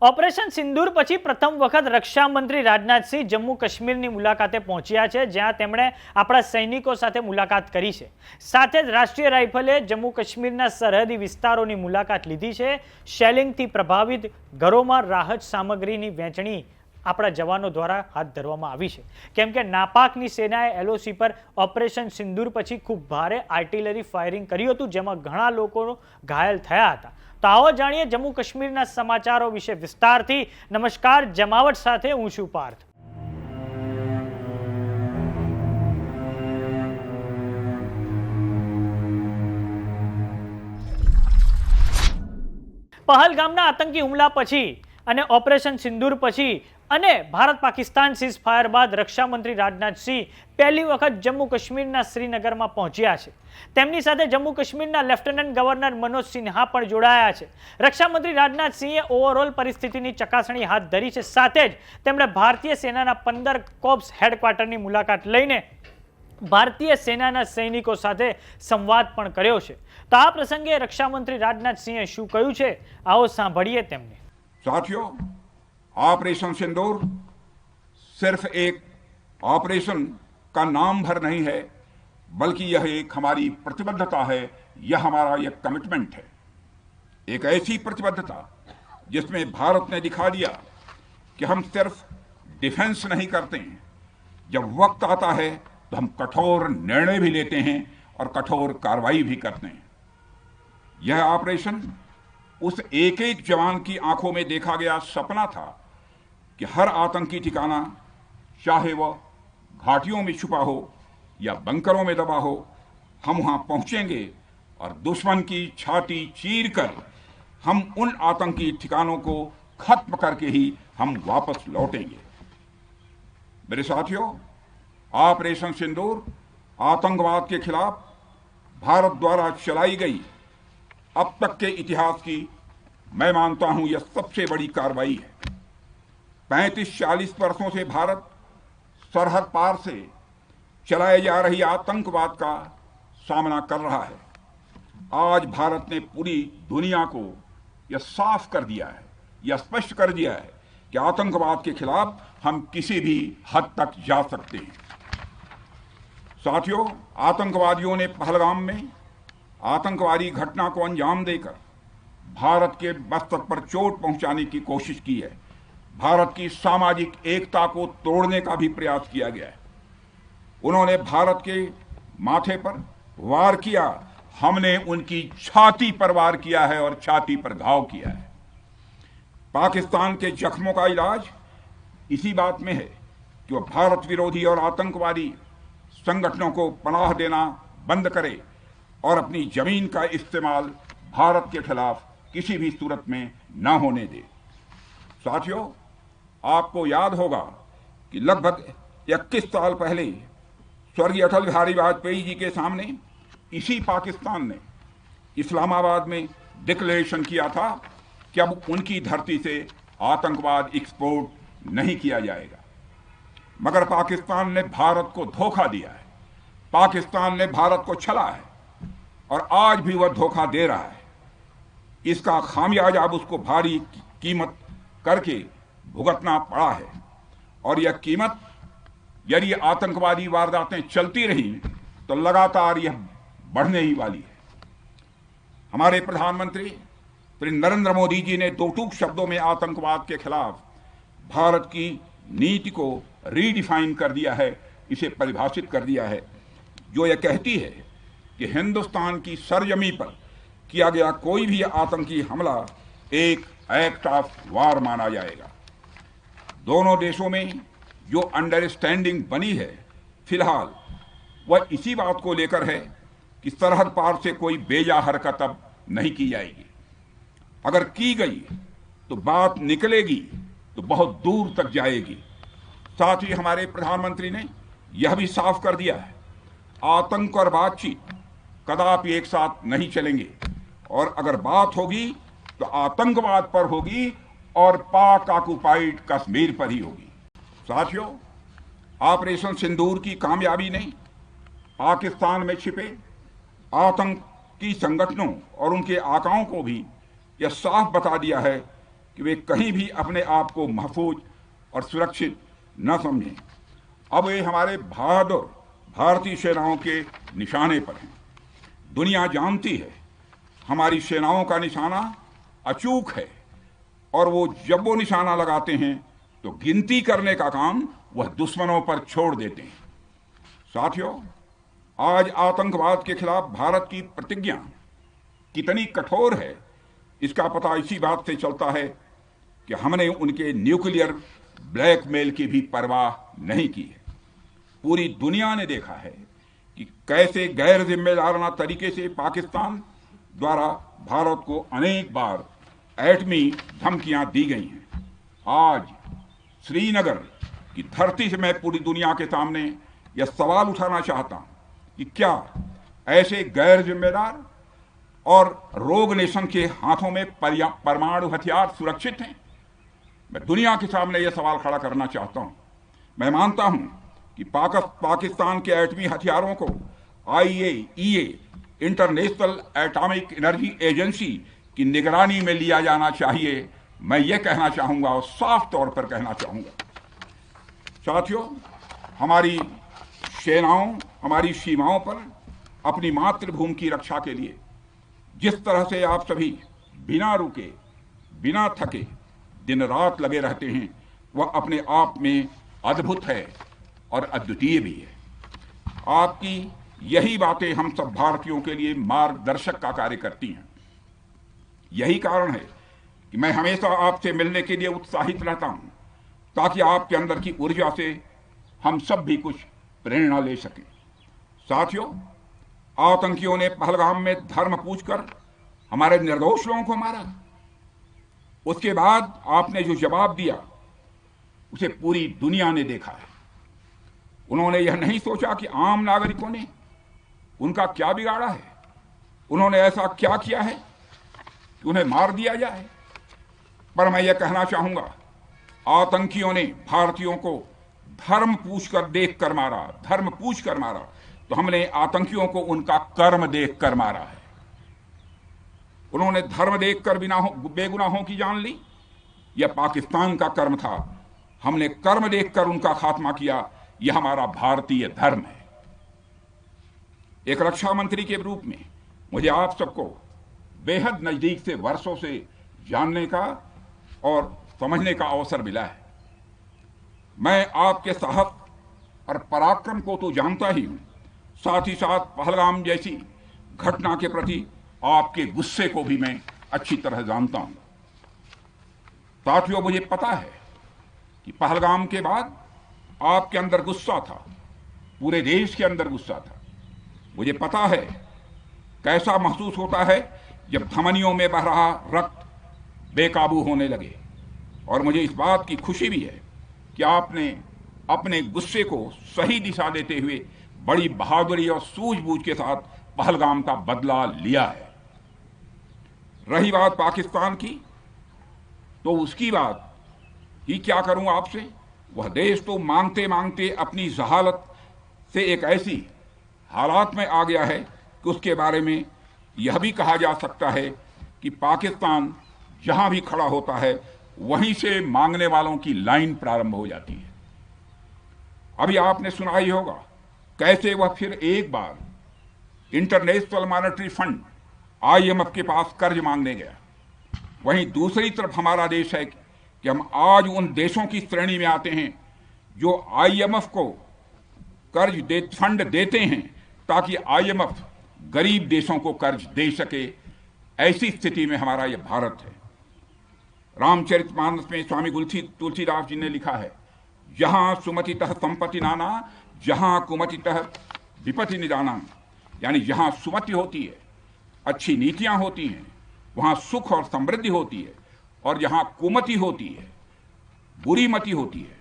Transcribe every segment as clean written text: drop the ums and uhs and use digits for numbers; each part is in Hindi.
ઓપરેશન સિંદૂર પછી પ્રથમ વખત રક્ષા મંત્રી રાજનાથસિંહ જમ્મુ કાશ્મીરની મુલાકાતે પહોંચ્યા છે, જ્યાં તેમણે આપણા સૈનિકો સાથે મુલાકાત કરી છે। સાથે જ રાષ્ટ્રીય રાઇફલે જમ્મુ કાશ્મીરના સરહદી વિસ્તારોની મુલાકાત લીધી છે। શેલિંગથી પ્રભાવિત ઘરોમાં રાહત સામગ્રીની વહેંચણી આપણા જવાનો દ્વારા હાથ ધરવામાં આવી છે, કેમ કે નાપાકની સેનાએ એલઓસી પર ઓપરેશન સિંદૂર પછી ખૂબ ભારે આર્ટિલરી ફાયરિંગ કર્યું હતું, જેમાં ઘણા લોકો ઘાયલ થયા હતા। તો આવો જાણીએ જમ્મુ કાશ્મીરના સમાચારો વિશે વિસ્તારથી। નમસ્કાર, જમાવટ સાથે હું છું પાર્થ। પહલગામના આતંકી હુમલા પછી અને ઓપરેશન સિંદૂર પછી અને ભારત પાકિસ્તાન સીઝ ફાયર બાદ રક્ષા મંત્રી રાજનાથસિંહ પહેલી વખત જમ્મુ કાશ્મીરના શ્રીનગરમાં પહોંચ્યા છે। તેમની સાથે જમ્મુ કાશ્મીરના લેફ્ટનન્ટ ગવર્નર મનોજ સિન્હા પણ જોડાયા છે। રક્ષા મંત્રી રાજનાથસિંહે ઓવરઓલ પરિસ્થિતિની ચકાસણી હાથ ધરી છે। સાથે જ તેમણે ભારતીય સેનાના 15 કોર્પ્સ હેડક્વાર્ટરની મુલાકાત લઈને ભારતીય સેનાના સૈનિકો સાથે સંવાદ પણ કર્યો છે। તો આ પ્રસંગે રક્ષા મંત્રી રાજનાથસિંહે શું કહ્યું છે, આવો સાંભળીએ તેમને। साथियों, ऑपरेशन सिंदूर सिर्फ एक ऑपरेशन का नाम भर नहीं है, बल्कि यह एक हमारी प्रतिबद्धता है, यह हमारा एक कमिटमेंट है। एक ऐसी प्रतिबद्धता जिसमें भारत ने दिखा दिया कि हम सिर्फ डिफेंस नहीं करते हैं, जब वक्त आता है तो हम कठोर निर्णय भी लेते हैं और कठोर कार्रवाई भी करते हैं। यह ऑपरेशन उस एक एक जवान की आंखों में देखा गया सपना था कि हर आतंकी ठिकाना, चाहे वह घाटियों में छुपा हो या बंकरों में दबा हो, हम वहां पहुंचेंगे और दुश्मन की छाती चीर कर हम उन आतंकी ठिकानों को खत्म करके ही हम वापस लौटेंगे। मेरे साथियों, ऑपरेशन सिंदूर आतंकवाद के खिलाफ भारत द्वारा चलाई गई अब तक के इतिहास की, मैं मानता हूं, यह सबसे बड़ी कार्रवाई है। 35-40 वर्षों से भारत सरहद पार से चलाए जा रही आतंकवाद का सामना कर रहा है। आज भारत ने पूरी दुनिया को यह साफ कर दिया है, यह स्पष्ट कर दिया है कि आतंकवाद के खिलाफ हम किसी भी हद तक जा सकते हैं। साथियों, आतंकवादियों ने पहलगाम में आतंकवादी घटना को अंजाम देकर भारत के मस्तक पर चोट पहुंचाने की कोशिश की है। भारत की सामाजिक एकता को तोड़ने का भी प्रयास किया गया है। उन्होंने भारत के माथे पर वार किया, हमने उनकी छाती पर वार किया है और छाती पर घाव किया है। पाकिस्तान के जख्मों का इलाज इसी बात में है कि वह भारत विरोधी और आतंकवादी संगठनों को पनाह देना बंद करे और अपनी जमीन का इस्तेमाल भारत के खिलाफ किसी भी सूरत में न होने दे। साथियों, आपको याद होगा कि लगभग 21 साल पहले स्वर्गीय अटल बिहारी वाजपेयी जी के सामने इसी पाकिस्तान ने इस्लामाबाद में डिक्लेरेशन किया था कि अब उनकी धरती से आतंकवाद एक्सपोर्ट नहीं किया जाएगा। मगर पाकिस्तान ने भारत को धोखा दिया है, पाकिस्तान ने भारत को छला है और आज भी वह धोखा दे रहा है। इसका खामियाजा अब उसको भारी कीमत करके भुगतना पड़ा है और यह कीमत, यदि आतंकवादी वारदातें चलती रही तो लगातार यह बढ़ने ही वाली है। हमारे प्रधानमंत्री श्री नरेंद्र मोदी जी ने दो टूक शब्दों में आतंकवाद के खिलाफ भारत की नीति को रीडिफाइन कर दिया है, इसे परिभाषित कर दिया है, जो यह कहती है कि हिंदुस्तान की सरजमी पर किया गया कोई भी आतंकी हमला एक एक्ट ऑफ वार माना जाएगा। दोनों देशों में जो अंडरस्टैंडिंग बनी है फिलहाल, वह इसी बात को लेकर है कि सरहद पार से कोई बेजा हरकत अब नहीं की जाएगी। अगर की गई तो बात निकलेगी तो बहुत दूर तक जाएगी। साथ ही हमारे प्रधानमंत्री ने यह भी साफ कर दिया है, आतंक और बातचीत कदापि एक साथ नहीं चलेंगे और अगर बात होगी तो आतंकवाद पर होगी और पाक ऑक्युपाइड कश्मीर पर ही होगी। साथियों, ऑपरेशन सिंदूर की कामयाबी ने पाकिस्तान में छिपे आतंकी संगठनों और उनके आकाओं को भी यह साफ बता दिया है कि वे कहीं भी अपने आप को महफूज और सुरक्षित न समझें। अब वे हमारे बहादुर भारतीय सेनाओं के निशाने पर हैं। दुनिया जानती है हमारी सेनाओं का निशाना अचूक है, और वो जब वो निशाना लगाते हैं तो गिनती करने का काम वह दुश्मनों पर छोड़ देते हैं। साथियों, आज आतंकवाद के खिलाफ भारत की प्रतिज्ञा कितनी कठोर है, इसका पता इसी बात से चलता है कि हमने उनके न्यूक्लियर ब्लैकमेल की भी परवाह नहीं की है। पूरी दुनिया ने देखा है कि कैसे गैर जिम्मेदाराना तरीके से पाकिस्तान द्वारा भारत को अनेक बार एटमी धमकियां दी गई हैं। आज श्रीनगर की धरती से मैं पूरी दुनिया के सामने यह सवाल उठाना चाहता हूं कि क्या ऐसे गैर जिम्मेदार और रोग नेशन के हाथों में परमाणु हथियार सुरक्षित हैं? मैं दुनिया के सामने यह सवाल खड़ा करना चाहता हूं। मैं मानता हूं कि पाकिस्तान के एटमी हथियारों को IAEA international atomic energy agency की निगरानी में लिया जाना चाहिए। मैं ये कहना चाहूंगा और साफ तौर पर कहना चाहूंगा। साथियों, हमारी सेनाओं हमारी सीमाओं पर अपनी मातृभूमि की रक्षा के लिए जिस तरह से आप सभी बिना रुके बिना थके दिन रात लगे रहते हैं, वह अपने आप में अद्भुत है और अद्वितीय भी है। आपकी यही बातें हम सब भारतीयों के लिए मार्गदर्शक का कार्य करती हैं। यही कारण है कि मैं हमेशा आपसे मिलने के लिए उत्साहित रहता हूं, ताकि आपके अंदर की ऊर्जा से हम सब भी कुछ प्रेरणा ले सकें। साथियों, आतंकियों ने पहलगाम में धर्म पूछकर हमारे निर्दोष लोगों को मारा। उसके बाद आपने जो जवाब दिया उसे पूरी दुनिया ने देखा है। उन्होंने यह नहीं सोचा कि आम नागरिकों ने उनका क्या बिगाड़ा है, उन्होंने ऐसा क्या किया है कि उन्हें मार दिया जाए। पर मैं यह कहना चाहूंगा, आतंकियों ने भारतीयों को धर्म पूछकर देखकर मारा, धर्म पूछकर मारा, तो हमने आतंकियों को उनका कर्म देखकर मारा है। उन्होंने धर्म देखकर बेगुनाहों की जान ली। यह पाकिस्तान का कर्म था, हमने कर्म देखकर उनका खात्मा किया। यह हमारा भारतीय धर्म है। एक रक्षा मंत्री के रूप में मुझे आप सबको बेहद नजदीक से वर्षों से जानने का और समझने का अवसर मिला है। मैं आपके साहस और पराक्रम को तो जानता ही हूं, साथ ही साथ पहलगाम जैसी घटना के प्रति आपके गुस्से को भी मैं अच्छी तरह जानता हूं। साथियों, मुझे पता है कि पहलगाम के बाद आपके अंदर गुस्सा था, पूरे देश के अंदर गुस्सा था। मुझे पता है कैसा महसूस होता है जब धमनियों में बह रहा रक्त बेकाबू होने लगे। और मुझे इस बात की खुशी भी है कि आपने अपने गुस्से को सही दिशा देते हुए बड़ी बहादुरी और सूझबूझ के साथ पहलगाम का बदला लिया है। रही बात पाकिस्तान की, तो उसकी बात ही क्या करूं आपसे। वह देश तो मांगते मांगते अपनी जहालत से एक ऐसी हालात में आ गया है कि उसके बारे में यह भी कहा जा सकता है कि पाकिस्तान जहां भी खड़ा होता है वहीं से मांगने वालों की लाइन प्रारंभ हो जाती है। अभी आपने सुना ही होगा कैसे वह फिर एक बार इंटरनेशनल मॉनेटरी फंड IMF के पास कर्ज मांगने गया। वहीं दूसरी तरफ हमारा देश है कि हम आज उन देशों की श्रेणी में आते हैं जो IMF को फंड देते हैं ताकि IMF गरीब देशों को कर्ज दे सके। ऐसी स्थिति में हमारा यह भारत है। रामचरितमानस में स्वामी तुलसीदास जी ने लिखा है, जहां सुमतितः संपत्ति नाना, जहां कुमतितः विपत्ति निदाना। यानी जहां सुमति होती है, अच्छी नीतियां होती हैं, वहां सुख और समृद्धि होती है, और जहां कुमति होती है, बुरी मति होती है,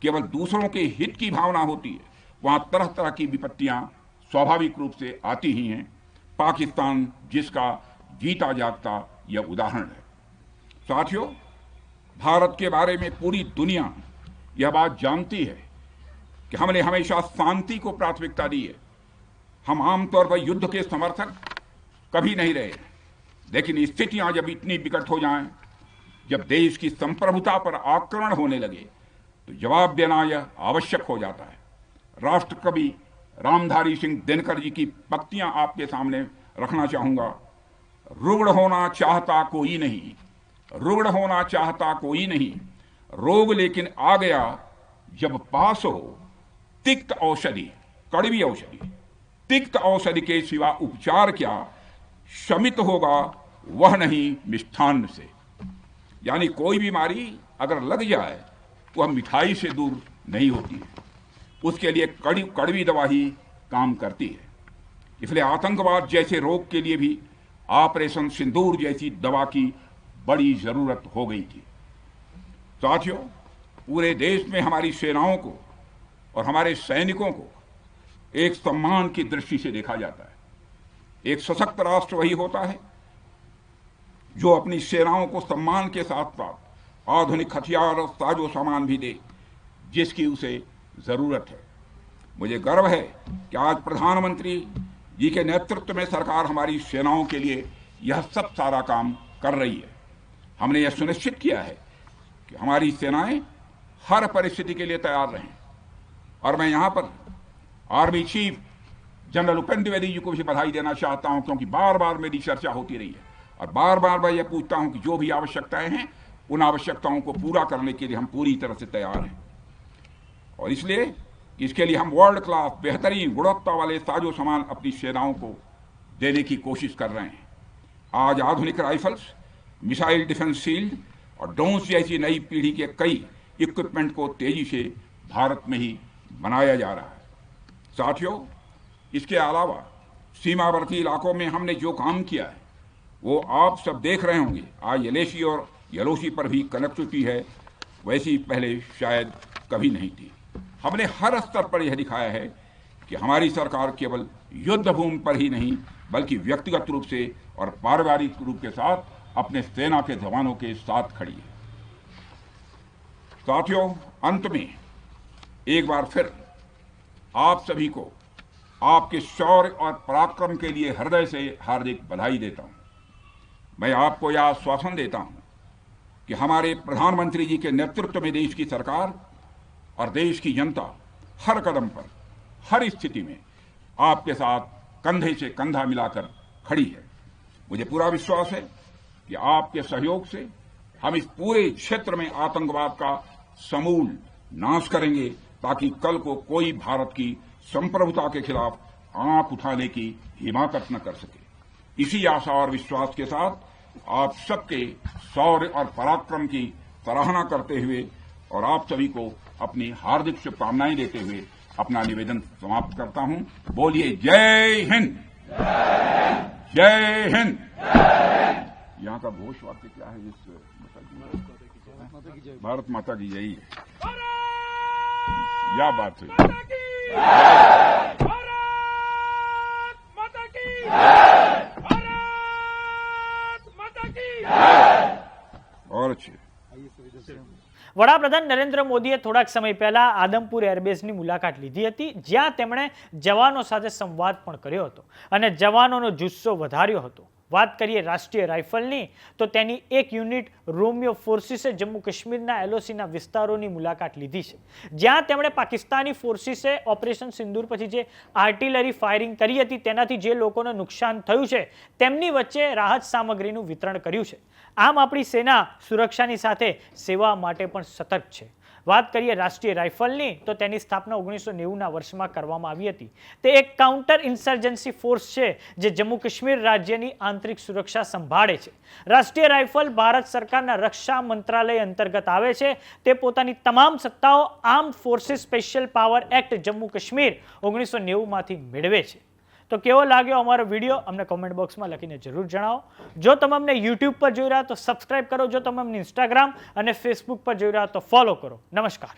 केवल दूसरों के हित की भावना होती है, वहां तरह तरह की विपत्तियां स्वाभाविक रूप से आती ही हैं। पाकिस्तान जिसका जीता जागता यह उदाहरण है। साथियों, भारत के बारे में पूरी दुनिया यह बात जानती है कि हमने हमेशा शांति को प्राथमिकता दी है। हम आमतौर पर युद्ध के समर्थक कभी नहीं रहे, लेकिन स्थितियां जब इतनी विकट हो जाएं, जब देश की संप्रभुता पर आक्रमण होने लगे तो जवाब देना यह आवश्यक हो जाता है। राष्ट्र कवि रामधारी सिंह दिनकर जी की पंक्तियां आपके सामने रखना चाहूंगा। रुग्ण होना चाहता कोई नहीं, रुग्ण होना चाहता कोई नहीं, रोग लेकिन आ गया जब पास हो तिक्त औषधि, कड़वी औषधि, तिक्त औषधि के सिवा उपचार क्या, शमित होगा वह नहीं मिष्ठान्न से। यानी कोई बीमारी अगर लग जाए वह मिठाई से दूर नहीं होती है, उसके लिए कड़वी दवा ही काम करती है। इसलिए आतंकवाद जैसे रोग के लिए भी ऑपरेशन सिंदूर जैसी दवा की बड़ी जरूरत हो गई थी। साथियों, पूरे देश में हमारी सेनाओं को और हमारे सैनिकों को एक सम्मान की दृष्टि से देखा जाता है। एक सशक्त राष्ट्र वही होता है जो अपनी सेनाओं को सम्मान के साथ साथ आधुनिक हथियार और साजो सामान भी दे जिसकी उसे जरूरत है। मुझे गर्व है कि आज प्रधानमंत्री जी के नेतृत्व में सरकार हमारी सेनाओं के लिए यह सब सारा काम कर रही है। हमने यह सुनिश्चित किया है कि हमारी सेनाएं हर परिस्थिति के लिए तैयार रहें। और मैं यहां पर army chief general Upendra Dwivedi ji को भी बधाई देना चाहता हूं, क्योंकि बार बार मेरी चर्चा होती रही है और बार बार मैं यह पूछता हूं कि जो भी आवश्यकताएं हैं उन आवश्यकताओं को पूरा करने के लिए हम पूरी तरह से तैयार हैं। और इसलिए इसके लिए हम वर्ल्ड क्लास बेहतरीन गुणवत्ता वाले साजो सामान अपनी सेनाओं को देने की कोशिश कर रहे हैं। आज आधुनिक राइफल्स, मिसाइल डिफेंस शील्ड और ड्रोन्स जैसी नई पीढ़ी के कई इक्विपमेंट को तेजी से भारत में ही बनाया जा रहा है। साथियों, इसके अलावा सीमावर्ती इलाकों में हमने जो काम किया है वो आप सब देख रहे होंगे। आज एलएसी और एलओसी पर भी कनेक्टिविटी है, वैसी पहले शायद कभी नहीं थी। हमने हर स्तर पर यह दिखाया है कि हमारी सरकार केवल युद्ध भूमि पर ही नहीं बल्कि व्यक्तिगत रूप से और पारिवारिक रूप के साथ अपने सेना के जवानों के साथ खड़ी है। साथियों, अंत में एक बार फिर आप सभी को आपके शौर्य और पराक्रम के लिए हृदय से हार्दिक बधाई देता हूं। मैं आपको यह आश्वासन देता हूं कि हमारे प्रधानमंत्री जी के नेतृत्व में देश की सरकार और देश की जनता हर कदम पर, हर स्थिति में आपके साथ कंधे से कंधा मिलाकर खड़ी है। मुझे पूरा विश्वास है कि आपके सहयोग से हम इस पूरे क्षेत्र में आतंकवाद का समूल नाश करेंगे, ताकि कल को कोई भारत की संप्रभुता के खिलाफ आंख उठाने की हिमाकत न कर सके। इसी आशा और विश्वास के साथ आप सबके शौर्य और पराक्रम की सराहना करते हुए और आप सभी को अपनी हार्दिक शुभकामनाएं देते हुए अपना निवेदन समाप्त करता हूं। बोलिए जय हिंद, जय हिंद। यहाँ का घोष वाक्य क्या है? भारत माता की जय है। क्या बात हुई? और अच्छे વડાપ્રધાન નરેન્દ્ર મોદીએ થોડાક સમય પહેલા આદમપુર એરબેઝની મુલાકાત લીધી હતી, જ્યાં તેમણે જવાનો સાથે સંવાદ પણ કર્યો હતો અને જવાનોનો જુસ્સો વધાર્યો હતો। વાત કરીએ રાષ્ટ્રીય રાઇફલની, તો તેની એક યુનિટ રોમિયો ફોર્સિસે જમ્મુ કાશ્મીરના એલઓસીના વિસ્તારોની મુલાકાત લીધી છે, જ્યાં તેમણે પાકિસ્તાની ફોર્સિસે ઓપરેશન સિંદૂર પછી જે આર્ટિલરી ફાયરિંગ કરી હતી તેનાથી જે લોકોને નુકસાન થયું છે તેમની વચ્ચે રાહત સામગ્રીનું વિતરણ કર્યું છે। આમ આપણી સેના સુરક્ષાની સાથે સેવા માટે પણ સતર્ક છે। વાત કરીએ રાષ્ટ્રીય રાઇફલની, તો તેની સ્થાપના 1990ના વર્ષમાં કરવામાં આવી હતી। તે એક કાઉન્ટર ઇન્સર્જન્સી ફોર્સ છે જે જમ્મુ કાશ્મીર રાજ્યની આંતરિક સુરક્ષા સંભાળે છે। રાષ્ટ્રીય રાઇફલ ભારત સરકારના રક્ષા મંત્રાલય અંતર્ગત આવે છે। તે પોતાની તમામ સત્તાઓ armed forces special power act Jammu Kashmir 1990માંથી મેળવે છે। તો કેવો લાગ્યો અમારો વિડીયો અમને કોમેન્ટ બોક્સમાં લખીને જરૂર જણાવો। જો તમે અમને યુટ્યુબ પર જોઈ રહ્યા તો સબસ્ક્રાઇબ કરો, જો તમે અમને ઇન્સ્ટાગ્રામ અને ફેસબુક પર જોઈ રહ્યા તો ફોલો કરો। નમસ્કાર।